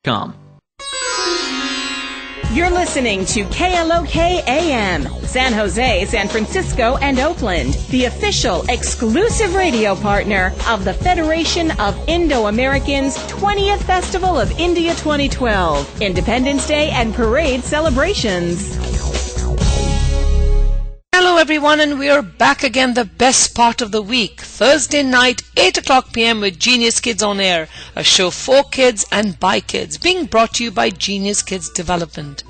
You're listening to KLOK AM, San Jose, San Francisco, and Oakland, the official exclusive radio partner of the Federation of Indo-Americans 20th Festival of India 2012, Independence Day and Parade celebrations. Hello everyone, and we are back again, the best part of the week, Thursday night, 8 o'clock p.m. with Genius Kids on Air, a show for kids and by kids, being brought to you by Genius Kids Development.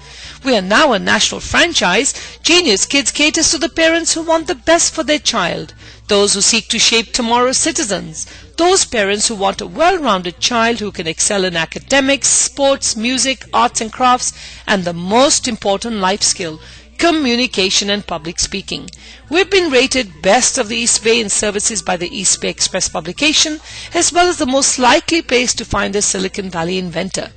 We are now a national franchise. Genius Kids caters to the parents who want the best for their child, those who seek to shape tomorrow's citizens, those parents who want a well-rounded child who can excel in academics, sports, music, arts and crafts, and the most important life skill, communication and public speaking. We've been rated Best of the East Bay in services by the East Bay Express publication, as well as the most likely place to find a Silicon Valley inventor.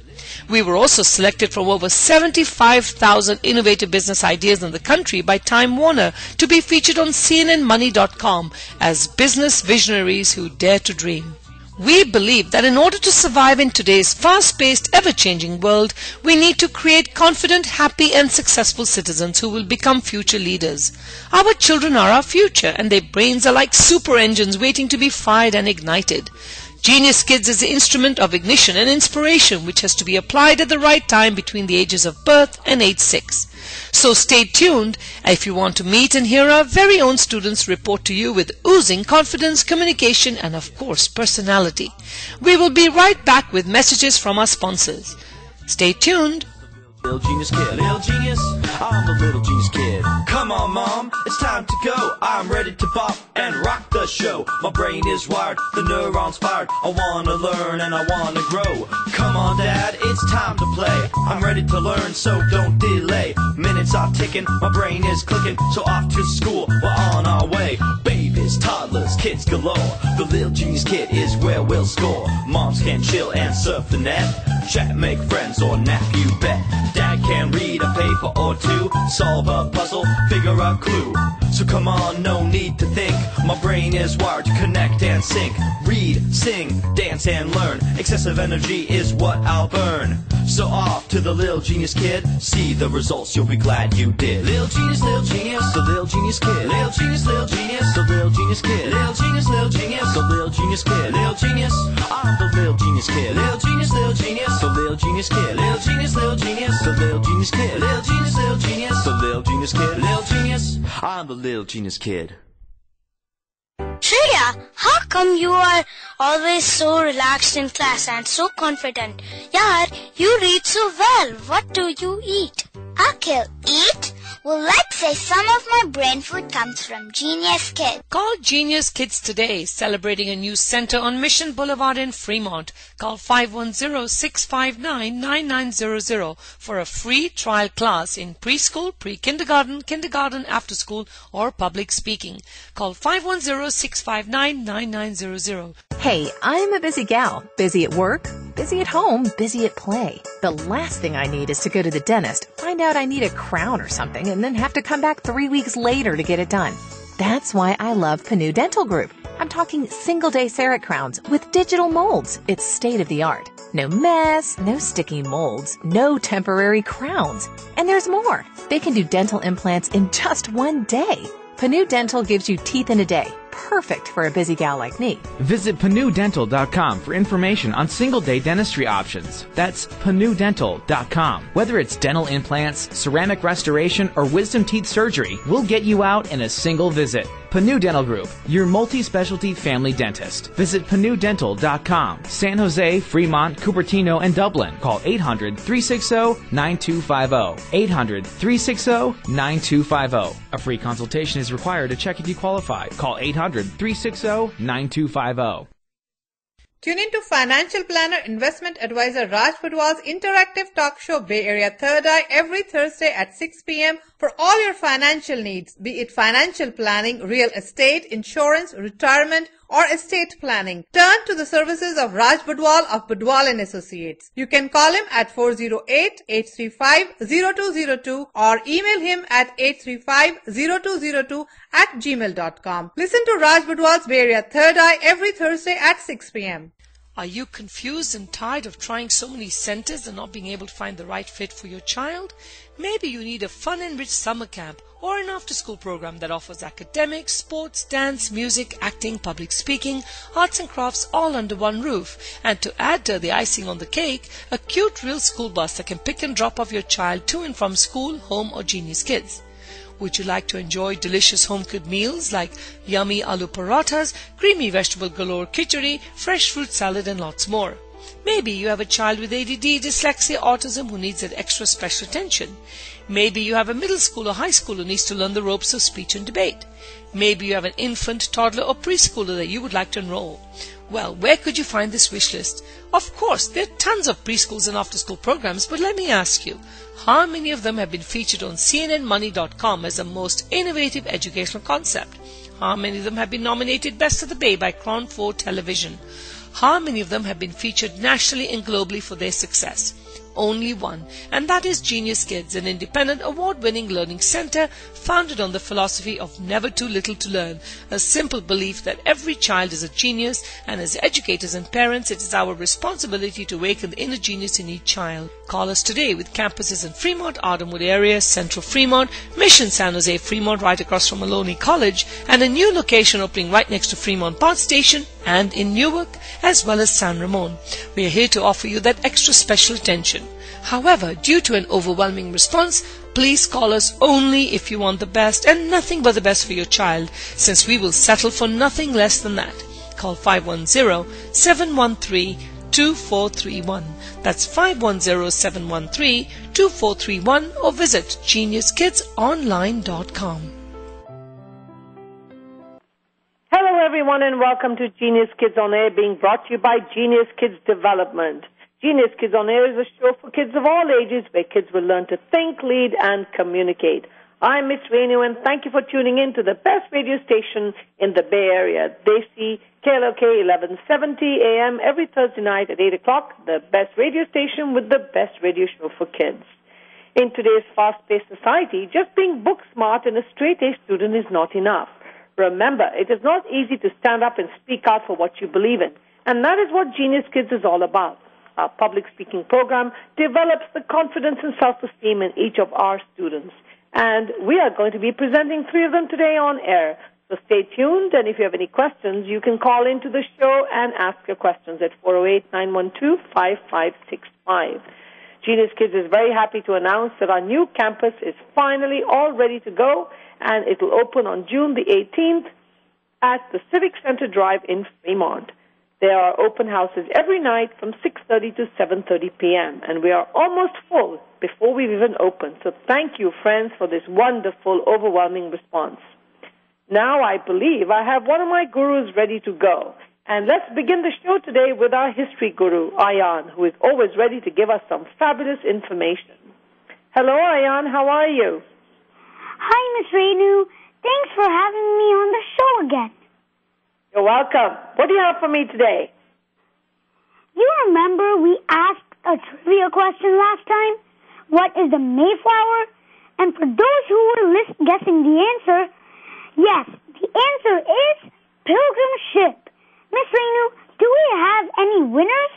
We were also selected from over 75,000 innovative business ideas in the country by Time Warner to be featured on CNNmoney.com as business visionaries who dare to dream. We believe that in order to survive in today's fast-paced, ever-changing world, we need to create confident, happy and successful citizens who will become future leaders. Our children are our future, and their brains are like super engines waiting to be fired and ignited. Genius Kids is the instrument of ignition and inspiration which has to be applied at the right time between the ages of birth and age 6. So stay tuned if you want to meet and hear our very own students report to you with oozing confidence, communication, and of course personality. We will be right back with messages from our sponsors. Stay tuned. Little genius kid, little genius, I'm the little genius kid. Come on mom, it's time to go. I'm ready to pop and rock the show. My brain is wired, the neurons fired. I wanna learn and I wanna grow. Come on dad, it's time to play. I'm ready to learn, so don't delay. Minutes are ticking, my brain is clicking. So off to school, we're on our way. Babies, toddlers, kids galore. The little genius kid is where we'll score. Moms can chill and surf the net. Chat, make friends, or nap, you bet. Dad can read a paper or two, solve a puzzle, figure a clue. So come on, no need to think. My brain is wired to connect and sync. Read, sing, dance and learn. Excessive energy is what I'll burn. So off to the little genius kid. See the results, you'll be glad you did. Little genius, the little genius kid. Little genius, the little genius kid. Little genius, the little genius kid. Little genius, I'm the little genius kid. Little genius, the little genius kid. Little genius, the little genius kid. Little genius, the little genius kid. Little genius, I'm the little genius kid. Shreya, how come you are always so relaxed in class and so confident? Yaar, you read so well. What do you eat? Okay, eat? Well, let's say some of my brain food comes from Genius Kids. Call Genius Kids today, celebrating a new center on Mission Boulevard in Fremont. Call 510-659-9900 for a free trial class in preschool, pre-kindergarten, kindergarten, after school, or public speaking. Call 510-659-9900. Hey, I'm a busy gal. Busy at work, busy at home, busy at play. The last thing I need is to go to the dentist, find out I need a crown or something, and then have to come back 3 weeks later to get it done. That's why I love Panu Dental Group. I'm talking single-day CEREC crowns with digital molds. It's state-of-the-art. No mess, no sticky molds, no temporary crowns. And there's more. They can do dental implants in just 1 day. Panu Dental gives you teeth in a day. Perfect for a busy gal like me. Visit panudental.com for information on single-day dentistry options. That's panudental.com. Whether it's dental implants, ceramic restoration, or wisdom teeth surgery, we'll get you out in a single visit. Panu Dental Group, your multi-specialty family dentist. Visit panudental.com. San Jose, Fremont, Cupertino, and Dublin. Call 800-360-9250. 800-360-9250. A free consultation is required to check if you qualify. Call 800-360-9250. Tune in to financial planner, investment advisor Raj Pudwal's interactive talk show Bay Area Third Eye every Thursday at 6 p.m. for all your financial needs, be it financial planning, real estate, insurance, retirement, or estate planning. Turn to the services of Raj Pudwal of Pudwal & Associates. You can call him at 408-835-0202 or email him at 835-0202 @gmail.com. Listen to Raj Pudwal's Bay Area Third Eye every Thursday at 6 p.m. Are you confused and tired of trying so many centers and not being able to find the right fit for your child? Maybe you need a fun-enriched summer camp or an after-school program that offers academics, sports, dance, music, acting, public speaking, arts and crafts all under one roof. And to add to the icing on the cake, a cute real school bus that can pick and drop off your child to and from school, home or Genius Kids. Would you like to enjoy delicious home-cooked meals like yummy aloo parathas, creamy vegetable galore khichdi, fresh fruit salad and lots more? Maybe you have a child with ADD, dyslexia, autism who needs that extra special attention. Maybe you have a middle school or high school who needs to learn the ropes of speech and debate. Maybe you have an infant, toddler or preschooler that you would like to enroll. Well, where could you find this wish list? Of course, there are tons of preschools and after-school programs, but let me ask you, how many of them have been featured on CNNmoney.com as the most innovative educational concept? How many of them have been nominated Best of the Bay by Crown 4 Television? How many of them have been featured nationally and globally for their success? Only one, and that is Genius Kids, an independent award-winning learning center founded on the philosophy of never too little to learn, a simple belief that every child is a genius, and as educators and parents it is our responsibility to awaken the inner genius in each child. Call us today with campuses in Fremont, Ardenwood area, Central Fremont, Mission San Jose, Fremont right across from Maloney College, and a new location opening right next to Fremont Bus Station and in Newark as well as San Ramon. We are here to offer you that extra special attention. However, due to an overwhelming response, please call us only if you want the best and nothing but the best for your child, since we will settle for nothing less than that. Call 510-713-2431. That's 510-713-2431 or visit geniuskidsonairmay312012.wmv. Hello everyone and welcome to Genius Kids on Air, being brought to you by Genius Kids Development. Genius Kids on Air is a show for kids of all ages where kids will learn to think, lead, and communicate. I'm Miss Rennu, and thank you for tuning in to the best radio station in the Bay Area. They see KLOK 1170 AM every Thursday night at 8 o'clock, the best radio station with the best radio show for kids. In today's fast-paced society, just being book smart and a straight-A student is not enough. Remember, it is not easy to stand up and speak out for what you believe in, and that is what Genius Kids is all about. Our public speaking program develops the confidence and self-esteem in each of our students. And we are going to be presenting 3 of them today on air. So stay tuned, and if you have any questions, you can call into the show and ask your questions at 408-912-5565. Genius Kids is very happy to announce that our new campus is finally all ready to go, and it will open on June the 18th at the Civic Center Drive in Fremont. There are open houses every night from 6:30 to 7:30 p.m., and we are almost full before we've even opened. So thank you, friends, for this wonderful, overwhelming response. Now I believe I have one of my gurus ready to go. And let's begin the show today with our history guru, Ayaan, who is always ready to give us some fabulous information. Hello, Ayaan. How are you? Hi, Miss Rennu. Thanks for having me on the show again. You're welcome. What do you have for me today? You remember we asked a trivia question last time? What is the Mayflower? And for those who were guessing the answer, yes, the answer is Pilgrim Ship. Miss Rennu, do we have any winners?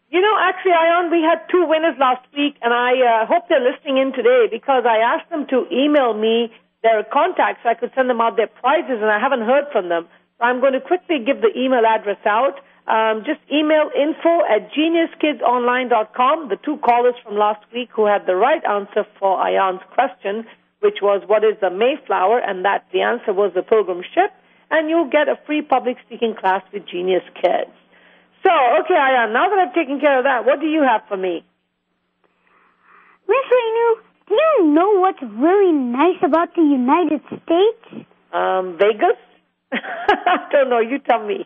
You know, actually, Ayaan, we had 2 winners last week, and I hope they're listening in today because I asked them to email me their contacts so I could send them out their prizes, and I haven't heard from them. So I'm going to quickly give the email address out. Just email info@geniuskidsonline.com. The 2 callers from last week who had the right answer for Ayaan's question, which was what is the Mayflower, and that the answer was the Pilgrim Ship, and you'll get a free public speaking class with Genius Kids. So, okay, Ayaan, now that I've taken care of that, what do you have for me? Miss Rennu, do you know what's really nice about the United States? Vegas? I don't know. You tell me.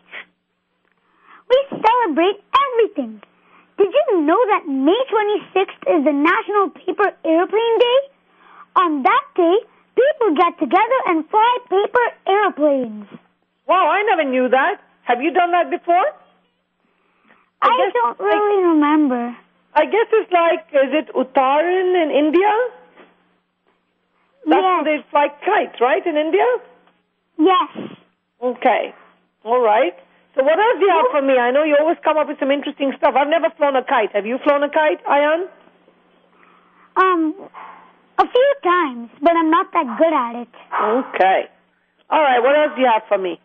We celebrate everything. Did you know that May 26th is the National Paper Airplane Day? On that day, people get together and fly paper airplanes. Wow, I never knew that. Have you done that before? I don't really remember. I guess it's like, is it Uttaran in India? That's where they fly kites, right, in India? Yes. Okay. All right. So what else do you have for me? I know you always come up with some interesting stuff. I've never flown a kite. Have you flown a kite, Ayaan? A few times, but I'm not that good at it. Okay. All right, what else do you have for me?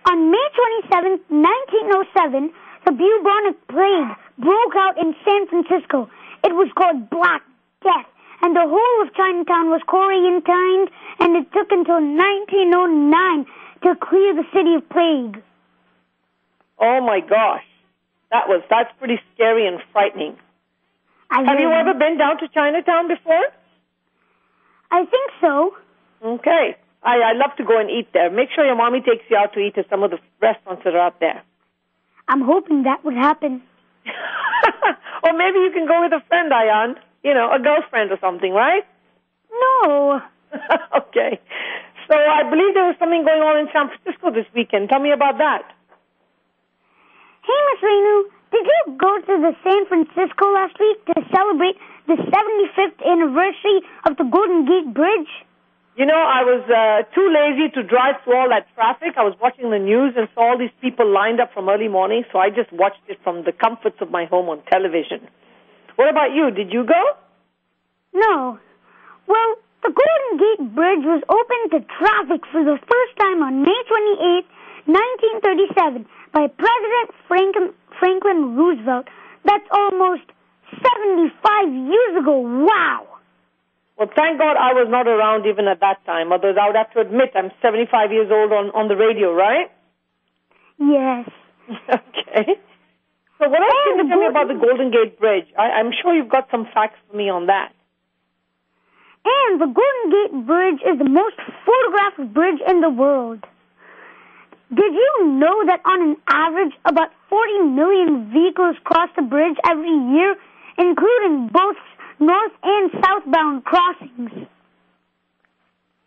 On May 27th, 1907, the bubonic plague broke out in San Francisco. It was called Black Death, and the whole of Chinatown was quarantined, and it took until 1909 to clear the city of plague. Oh, my gosh. That's pretty scary and frightening. Have you ever been down to Chinatown before? I think so. Okay. I love to go and eat there. Make sure your mommy takes you out to eat at some of the restaurants that are out there. I'm hoping that would happen. Or maybe you can go with a friend, Ayaan. You know, a girlfriend or something, right? No. Okay. So I believe there was something going on in San Francisco this weekend. Tell me about that. Hey, Miss Rennu, did you go to the San Francisco last week to celebrate the 75th anniversary of the Golden Gate Bridge? You know, I was too lazy to drive through all that traffic. I was watching the news and saw all these people lined up from early morning, so I just watched it from the comforts of my home on television. What about you? Did you go? No. Well, the Golden Gate Bridge was opened to traffic for the first time on May 28, 1937, by President Franklin Roosevelt. That's almost 75 years ago. Wow! Well, thank God I was not around even at that time. Otherwise, I would have to admit I'm 75 years old on the radio, right? Yes. Okay. So what else can you tell me about the Golden Gate Bridge? I'm sure you've got some facts for me on that. And the Golden Gate Bridge is the most photographed bridge in the world. Did you know that on an average, about 40 million vehicles cross the bridge every year, including both north and southbound crossings?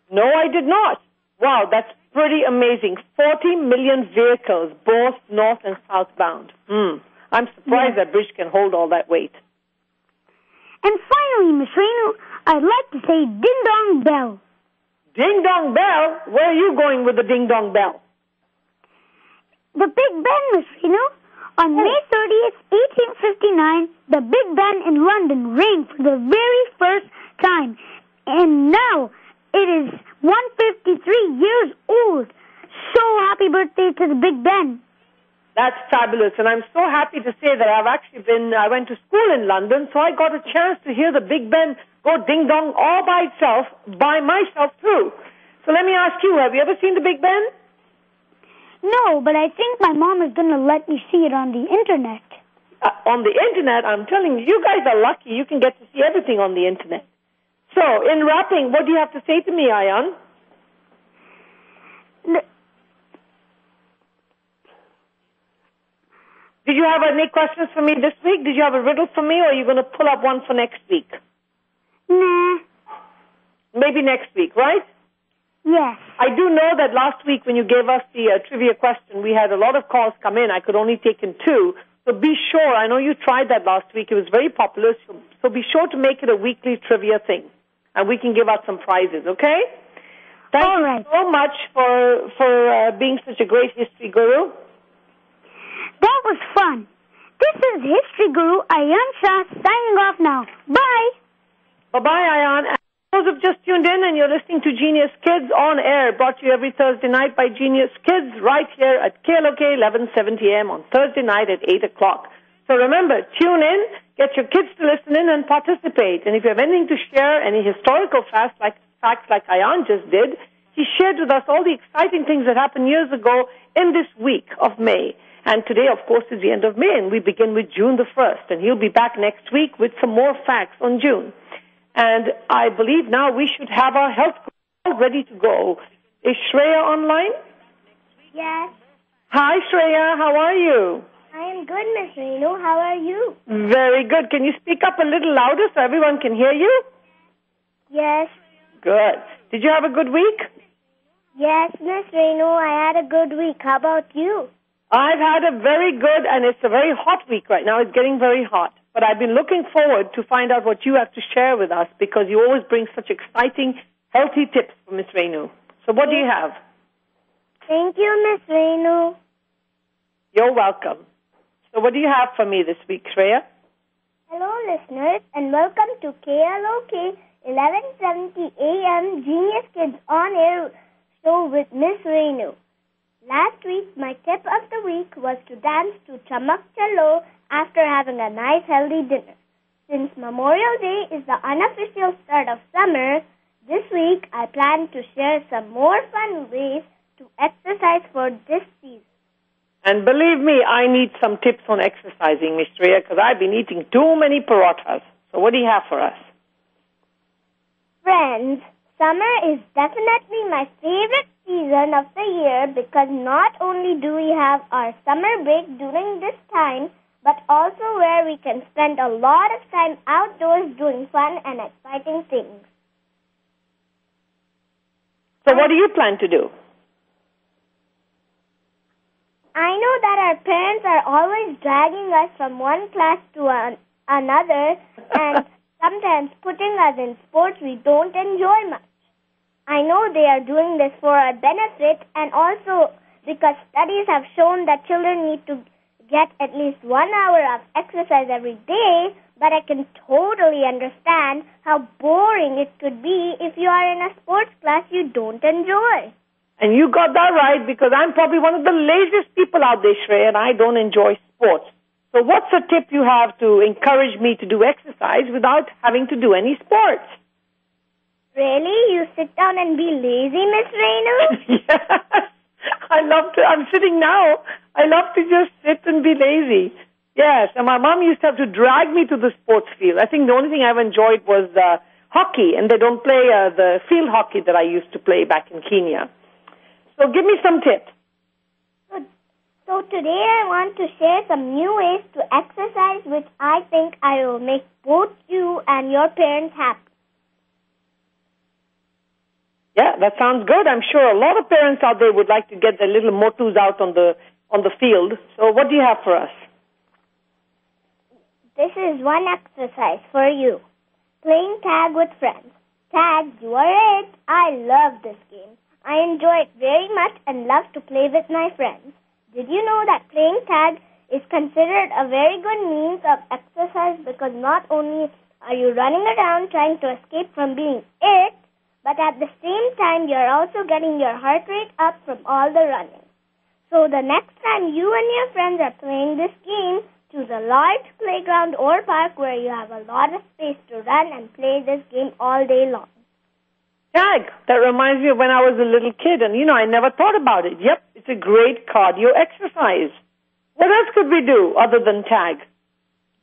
No, I did not. Wow, that's pretty amazing. 40 million vehicles, both north and southbound. I'm surprised that bridge can hold all that weight. And finally, Miss Rennu, I'd like to say ding dong bell. Ding dong bell? Where are you going with the ding dong bell? The Big Ben, Miss Rennu. On May 30th, 1859, the Big Ben in London rang for the very first time. And now it is 153 years old. So happy birthday to the Big Ben. That's fabulous. And I'm so happy to say that I went to school in London, so I got a chance to hear the Big Ben go ding dong all by itself, by myself too. So let me ask you, have you ever seen the Big Ben? No, but I think my mom is going to let me see it on the Internet. On the Internet? I'm telling you, you guys are lucky. You can get to see everything on the Internet. So, in wrapping, what do you have to say to me, Ayaan? Did you have any questions for me this week? Did you have a riddle for me, or are you going to pull up one for next week? Nah. Maybe next week, right? Yes. I do know that last week when you gave us the trivia question, we had a lot of calls come in. I could only take in 2. So be sure, I know you tried that last week. It was very popular. So be sure to make it a weekly trivia thing. And we can give out some prizes, okay? Thank you so much for being such a great history guru. That was fun. This is History Guru Ayaan Shah signing off now. Bye. Bye-bye, Ayaan. Those who've just tuned in and you're listening to Genius Kids on air, brought to you every Thursday night by Genius Kids right here at KLOK 1170 AM on Thursday night at 8 o'clock. So remember, tune in, get your kids to listen in and participate. And if you have anything to share, any historical facts like Ayaan just did, he shared with us all the exciting things that happened years ago in this week of May. And today, of course, is the end of May, and we begin with June the 1st. And he'll be back next week with some more facts on June. And I believe now we should have our health all ready to go. Is Shreya online? Yes. Hi, Shreya. How are you? I am good, Miss Rennu. How are you? Very good. Can you speak up a little louder so everyone can hear you? Yes. Good. Did you have a good week? Yes, Miss Rennu. I had a good week. How about you? I've had a very good, and it's a very hot week right now. It's getting very hot. But I've been looking forward to find out what you have to share with us because you always bring such exciting, healthy tips for Miss Rennu. So what do you have? Thank you, Miss Rennu. You're welcome. So what do you have for me this week, Shreya? Hello, listeners, and welcome to KLOK 1170 AM Genius Kids On Air show with Miss Rennu. Last week, my tip of the week was to dance to Chamak Chalo after having a nice healthy dinner. Since Memorial Day is the unofficial start of summer, this week I plan to share some more fun ways to exercise for this season. And believe me, I need some tips on exercising, Miss Shreya, because I've been eating too many parathas. So what do you have for us? Friends, summer is definitely my favorite season of the year because not only do we have our summer break during this time, but also where we can spend a lot of time outdoors doing fun and exciting things. So what do you plan to do? I know that our parents are always dragging us from one class to another and sometimes putting us in sports we don't enjoy much. I know they are doing this for our benefit and also because studies have shown that children need to get at least 1 hour of exercise every day, but I can totally understand how boring it could be if you are in a sports class you don't enjoy. And you got that right because I'm probably one of the laziest people out there, Shreya, and I don't enjoy sports. So what's a tip you have to encourage me to do exercise without having to do any sports? Really? You sit down and be lazy, Miss Rennu? Yes. I love to. I'm sitting now. I love to just sit and be lazy. Yes, and my mom used to have to drag me to the sports field. I think the only thing I've enjoyed was hockey, and they don't play the field hockey that I used to play back in Kenya. So give me some tips. So today I want to share some new ways to exercise which I think I will make both you and your parents happy. Yeah, that sounds good. I'm sure a lot of parents out there would like to get their little motus out on the field. So what do you have for us? This is one exercise for you. Playing tag with friends. Tag, you are it. I love this game. I enjoy it very much and love to play with my friends. Did you know that playing tag is considered a very good means of exercise because not only are you running around trying to escape from being it, but at the same time you're also getting your heart rate up from all the running. So the next time you and your friends are playing this game, choose a large playground or park where you have a lot of space to run and play this game all day long. Tag. That reminds me of when I was a little kid, and, I never thought about it. Yep, it's a great cardio exercise. What else could we do other than tag?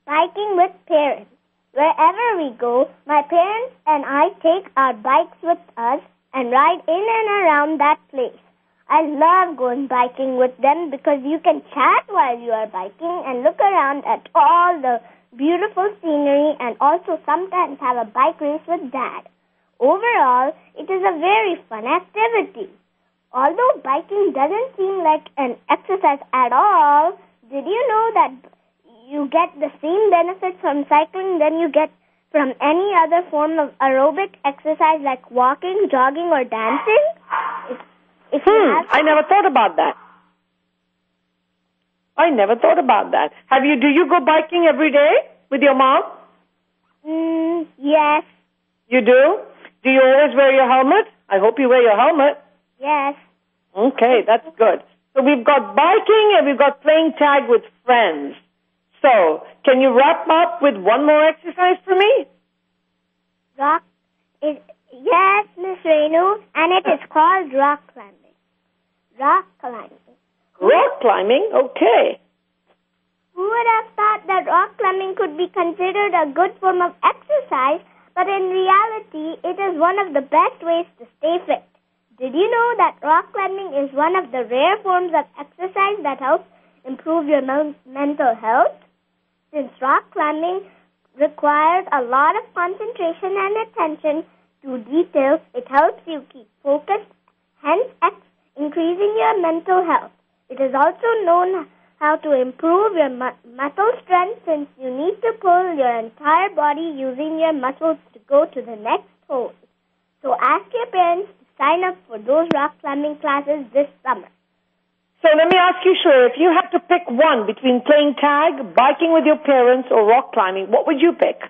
Biking with parents. Wherever we go, my parents and I take our bikes with us and ride in and around that place. I love going biking with them because you can chat while you are biking and look around at all the beautiful scenery and also sometimes have a bike race with Dad. Overall, it is a very fun activity. Although biking doesn't seem like an exercise at all, did you know that you get the same benefits from cycling than you get from any other form of aerobic exercise like walking, jogging, or dancing? I never thought about that. Do you go biking every day with your mom? Yes. You do? Do you always wear your helmet? I hope you wear your helmet. Yes. Okay, that's good. So we've got biking and we've got playing tag with friends. So, can you wrap up with one more exercise for me? Yes, Miss Rennu, and it is called rock climbing. Rock climbing, okay. Who would have thought that rock climbing could be considered a good form of exercise, but in reality, it is one of the best ways to stay fit. Did you know that rock climbing is one of the rare forms of exercise that helps improve your mental health? Since rock climbing requires a lot of concentration and attention to details, it helps you keep focused, hence increasing your mental health. It is also known how to improve your muscle strength since you need to pull your entire body using your muscles to go to the next pose. So ask your parents to sign up for those rock climbing classes this summer. So let me ask you, Shreya, if you had to pick one between playing tag, biking with your parents, or rock climbing, what would you pick?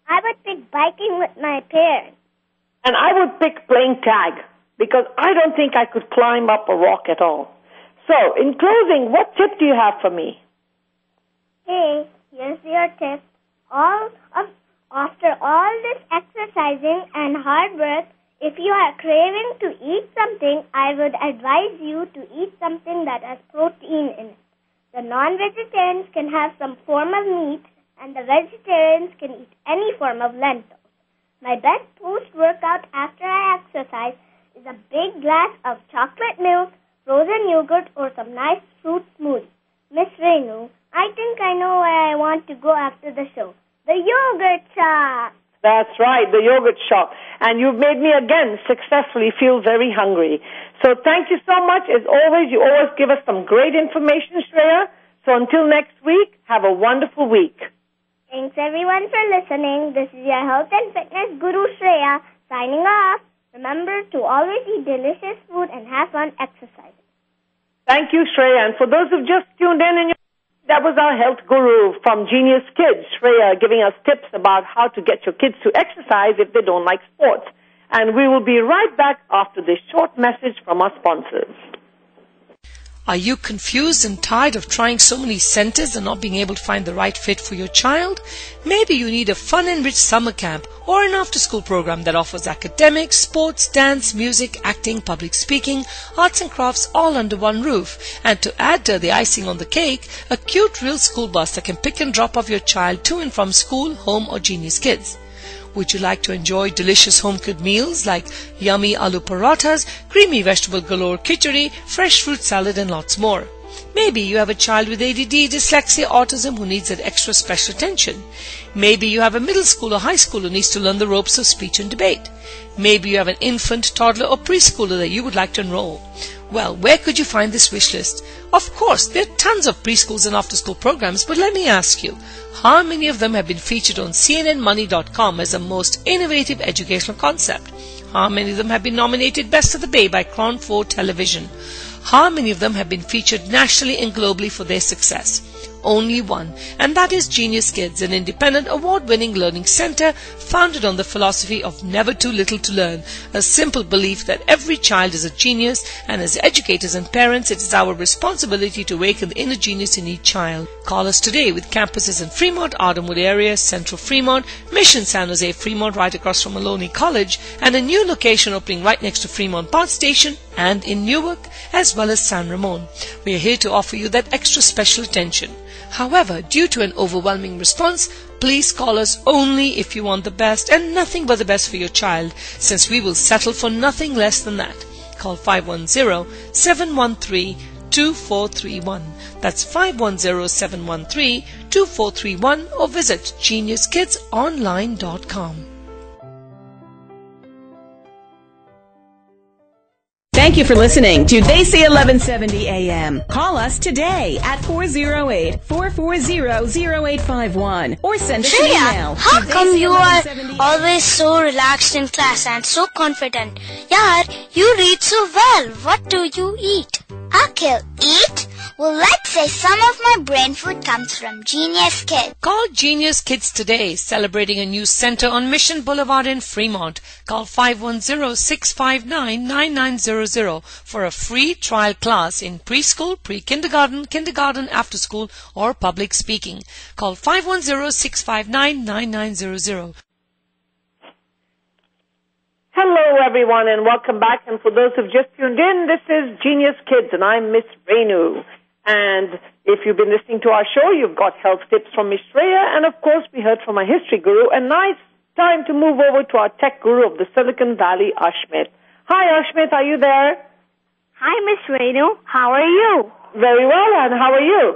I would pick biking with my parents. And I would pick playing tag, because I don't think I could climb up a rock at all. So, in closing, what tip do you have for me? Hey, here's your tip. After all this exercising and hard work, if you are craving to eat something, I would advise you to eat something that has protein in it. The non-vegetarians can have some form of meat, and the vegetarians can eat any form of lentils. My best post-workout after I exercise is a big glass of chocolate milk, frozen yogurt, or some nice fruit smoothie. Miss Rennu, I think I know where I want to go after the show. The yogurt shop. That's right, the yogurt shop. And you've made me again successfully feel very hungry. So thank you so much. As always, you always give us some great information, Shreya. So until next week, have a wonderful week. Thanks everyone for listening. This is your health and fitness guru Shreya signing off. Remember to always eat delicious food and have fun exercising. Thank you, Shreya. And for those who've just tuned in, that was our health guru from Genius Kids, Shreya, giving us tips about how to get your kids to exercise if they don't like sports. And we will be right back after this short message from our sponsors. Are you confused and tired of trying so many centers and not being able to find the right fit for your child? Maybe you need a fun-enriched summer camp or an after-school program that offers academics, sports, dance, music, acting, public speaking, arts and crafts all under one roof. And to add to the icing on the cake, a cute real school bus that can pick and drop off your child to and from school, home or Genius Kids. Would you like to enjoy delicious home-cooked meals like yummy aloo parathas, creamy vegetable galore khichdi, fresh fruit salad and lots more? Maybe you have a child with ADD, dyslexia, autism who needs that extra special attention. Maybe you have a middle school or high school who needs to learn the ropes of speech and debate. Maybe you have an infant, toddler or preschooler that you would like to enroll. Well, where could you find this wish list? Of course, there are tons of preschools and after-school programs, but let me ask you, how many of them have been featured on CNNmoney.com as the most innovative educational concept? How many of them have been nominated Best of the Bay by Crown 4 Television? How many of them have been featured nationally and globally for their success? Only one, and that is Genius Kids, an independent award-winning learning center founded on the philosophy of never too little to learn, a simple belief that every child is a genius, and as educators and parents it is our responsibility to awaken the inner genius in each child. Call us today with campuses in Fremont, Ardenwood area, Central Fremont, Mission San Jose, Fremont right across from Maloney College, and a new location opening right next to Fremont Bus Station and in Newark as well as San Ramon. We are here to offer you that extra special attention. However, due to an overwhelming response, please call us only if you want the best and nothing but the best for your child, since we will settle for nothing less than that. Call 510-713-2431. That's 510-713-2431 or visit geniuskidsonline.com. Thank you for listening to They Say 1170 AM. Call us today at 408-440-0851 or send us an email. How come you are always so relaxed in class and so confident? Yaar, you read so well. What do you eat? Akhil, eat? Well, let's say some of my brain food comes from Genius Kids. Call Genius Kids today, celebrating a new center on Mission Boulevard in Fremont. Call 510-659-9900 for a free trial class in preschool, pre-kindergarten, kindergarten, after school, or public speaking. Call 510-659-9900. Hello, everyone, and welcome back. And for those who've just tuned in, this is Genius Kids, and I'm Miss Rennu. And if you've been listening to our show, you've got health tips from Miss Shreya, and of course, we heard from our history guru. And now it's time to move over to our tech guru of the Silicon Valley, Ashmit. Hi, Ashmit, are you there? Hi, Miss Rennu. How are you? Very well, and how are you?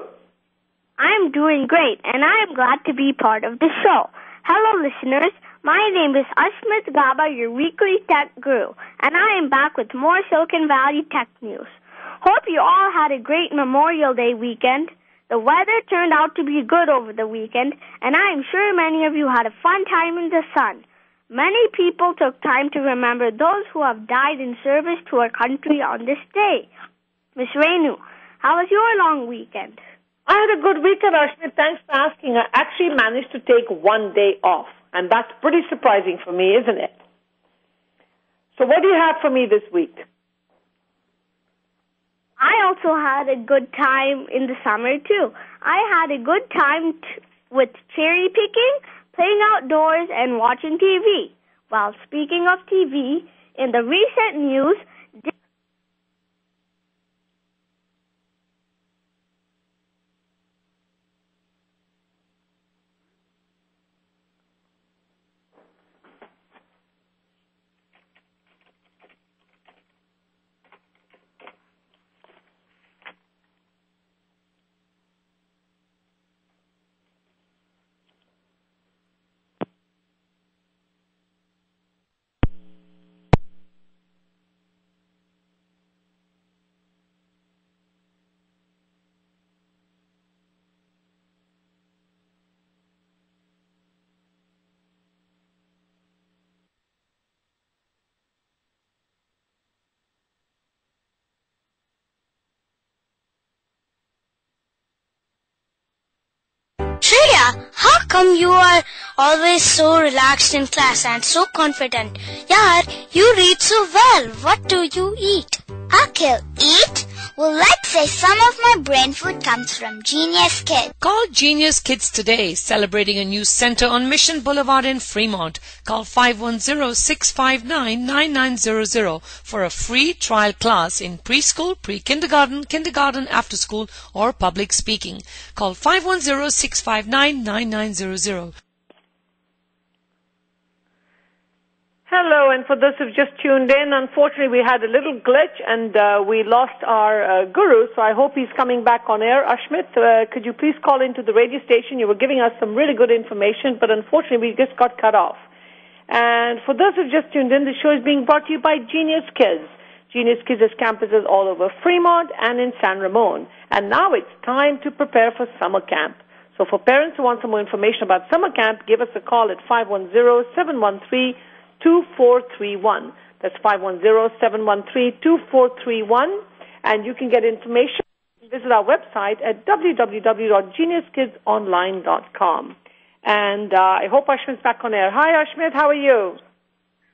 I'm doing great, and I am glad to be part of the show. Hello, listeners. My name is Ashmit Gaba, your weekly tech guru, and I am back with more Silicon Valley tech news. Hope you all had a great Memorial Day weekend. The weather turned out to be good over the weekend, and I am sure many of you had a fun time in the sun. Many people took time to remember those who have died in service to our country on this day. Ms. Rennu, How was your long weekend? I had a good weekend, Ashmit. Thanks for asking. I actually managed to take one day off, and that's pretty surprising for me, isn't it? So what do you have for me this week? I also had a good time in the summer, too. I had a good time with cherry picking, playing outdoors, and watching TV. Well, speaking of TV, in the recent news, Shreya, how come you are always so relaxed in class and so confident? Yaar, you read so well. What do you eat? Akhil, eat? Well, let's say some of my brain food comes from Genius Kids. Call Genius Kids today, celebrating a new center on Mission Boulevard in Fremont. Call 510-659-9900 for a free trial class in preschool, pre-kindergarten, kindergarten, after school, or public speaking. Call 510-659-9900. Hello, and for those who've just tuned in, unfortunately we had a little glitch and we lost our guru, so I hope he's coming back on air. Ashmit, could you please call into the radio station? You were giving us some really good information, but unfortunately we just got cut off. And for those who've just tuned in, the show is being brought to you by Genius Kids. Genius Kids has campuses all over Fremont and in San Ramon. And now it's time to prepare for summer camp. So for parents who want some more information about summer camp, give us a call at 510-713-2431. That's 510-713-2431. And you can get information. Visit our website at www.geniuskidsonline.com. And I hope Ashmit's back on air. Hi, Ashmit. How are you?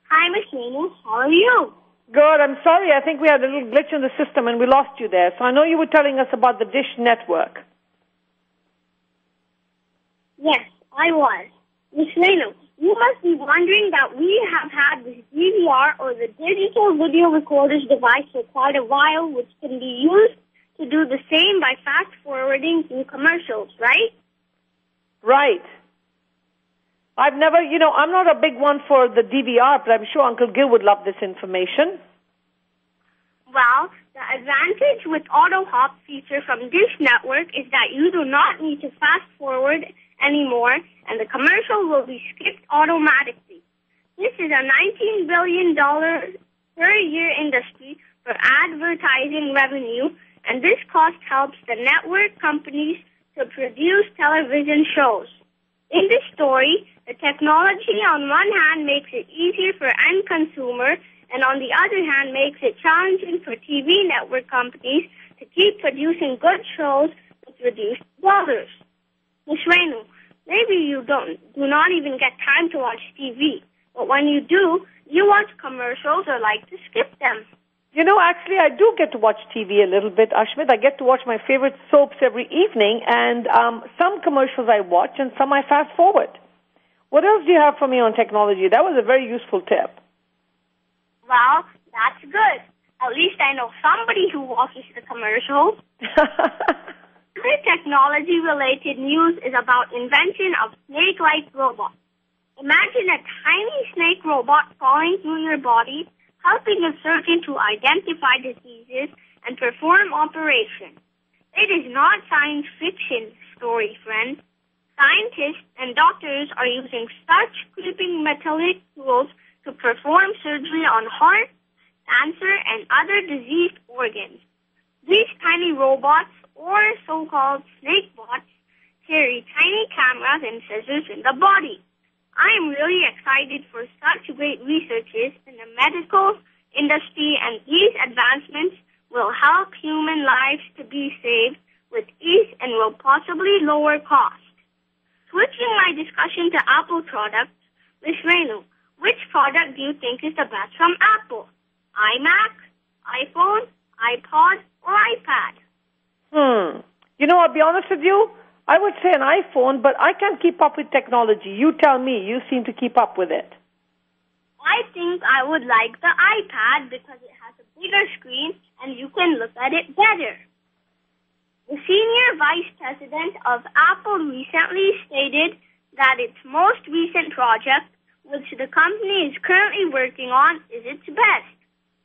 Hi, Miss Rennu. How are you? Good. I'm sorry. I think we had a little glitch in the system and we lost you there. So I know you were telling us about the Dish Network. Yes, I was. Miss Rennu, you must be wondering that we have had this DVR or the digital video recorder's device for quite a while, which can be used to do the same by fast-forwarding through commercials, right? Right. I've never, I'm not a big one for the DVR, but I'm sure Uncle Gil would love this information. Well, the advantage with Auto Hop feature from Dish Network is that you do not need to fast-forward anymore, and the commercial will be skipped automatically. This is a $19 billion per year industry for advertising revenue, and this cost helps the network companies to produce television shows. In this story, the technology on one hand makes it easier for end consumer, and on the other hand makes it challenging for TV network companies to keep producing good shows with reduced dollars. Ms. Rennu, maybe you do not even get time to watch TV, but when you do, you watch commercials or like to skip them. Actually, I do get to watch TV a little bit, Ashmit. I get to watch my favorite soaps every evening, and some commercials I watch and some I fast forward. What else do you have for me on technology? That was a very useful tip. Well, that's good. At least I know somebody who watches the commercials. Other technology-related news is about invention of snake-like robots. Imagine a tiny snake robot crawling through your body, helping a surgeon to identify diseases and perform operations. It is not science fiction story, friends. Scientists and doctors are using such creeping metallic tools to perform surgery on heart, cancer, and other diseased organs. These tiny robots, or so-called snake bots, carry tiny cameras and scissors in the body. I am really excited for such great researches in the medical industry, and these advancements will help human lives to be saved with ease and will possibly lower cost. Switching my discussion to Apple products, Ms. Rennu, which product do you think is the best from Apple? iMac, iPhone, iPod, or iPad? I'll be honest with you. I would say an iPhone, but I can't keep up with technology. You tell me. You seem to keep up with it. I think I would like the iPad because it has a bigger screen and you can look at it better. The senior vice president of Apple recently stated that its most recent project, which the company is currently working on, is its best.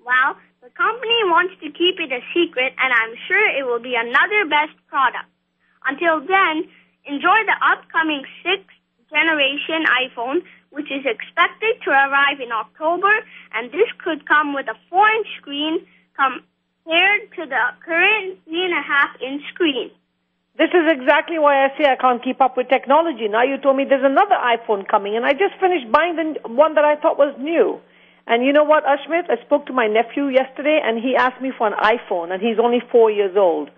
Well, the company wants to keep it a secret, and I'm sure it will be another best product. Until then, enjoy the upcoming 6th generation iPhone, which is expected to arrive in October, and this could come with a 4-inch screen compared to the current 3.5-inch screen. This is exactly why I say I can't keep up with technology. Now you told me there's another iPhone coming, and I just finished buying the one that I thought was new. And you know what, Ashmit? I spoke to my nephew yesterday, and he asked me for an iPhone, and he's only 4 years old.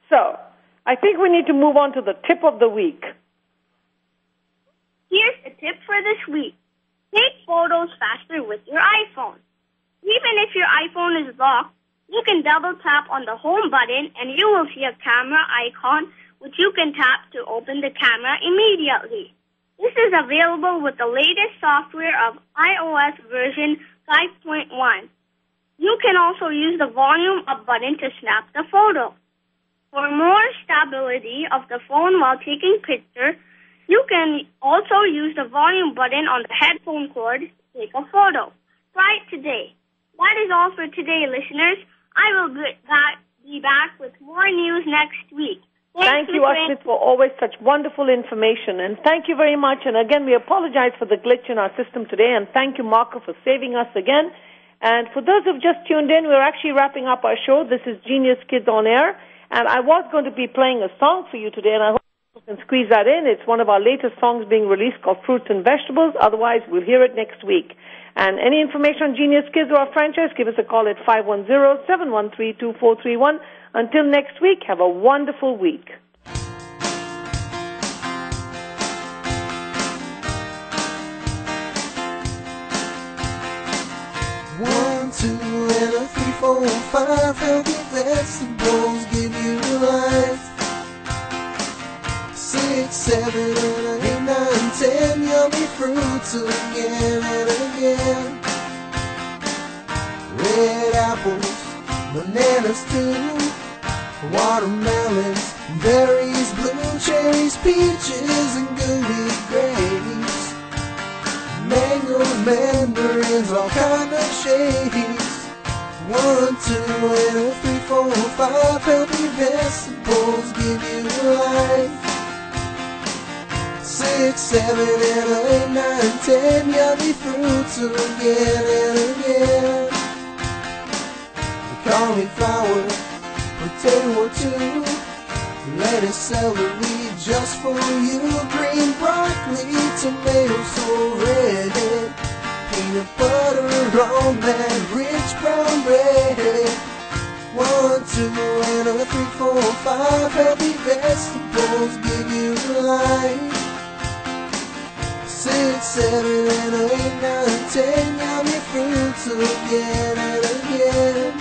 So, I think we need to move on to the tip of the week. Here's the tip for this week. Take photos faster with your iPhone. Even if your iPhone is locked, you can double tap on the home button and you will see a camera icon which you can tap to open the camera immediately. This is available with the latest software of iOS version 5.1. You can also use the volume up button to snap the photo. For more stability of the phone while taking pictures, you can also use the volume button on the headphone cord to take a photo. Try it today. That is all for today, listeners. I will be back with more news next week. Thank you, Ashmit, for always such wonderful information. And thank you very much. And again, we apologize for the glitch in our system today. And thank you, Marco, for saving us again. And for those who've just tuned in, we're actually wrapping up our show. This is Genius Kids on Air. And I was going to be playing a song for you today, and I hope you can squeeze that in. It's one of our latest songs being released called Fruits and Vegetables. Otherwise, we'll hear it next week. And any information on Genius Kids or our franchise, give us a call at 510-713-2431. Until next week, have a wonderful week. 1, 2, and a 3, 4, 5 healthy vegetables give you life. 6, 7, and 8, 9, 10 yummy fruits again and again. Red apples, bananas too, watermelons, berries, blue cherries, peaches, and gooey grapes. Mangoes, mandarins, all kind of shades. 1, 2, and a 3, 4, 5 healthy vegetables give you life. 6, 7, and 8, 9, 10 yummy fruits again and again. Cauliflower, potato or two, lettuce, celery just for you, green broccoli, tomatoes so red, peanut butter on that rich brown bread. 1, 2, and a 3, 4, 5 healthy vegetables give you life. 6, 7, and 8, 9, 10 yummy fruits again and again.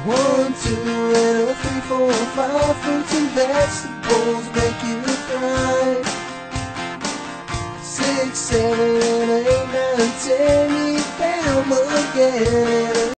1, 2, and a 3, 4, 5 fruits and vegetables make you thrive. 6, 7, and 8, 9, 10 eat them again and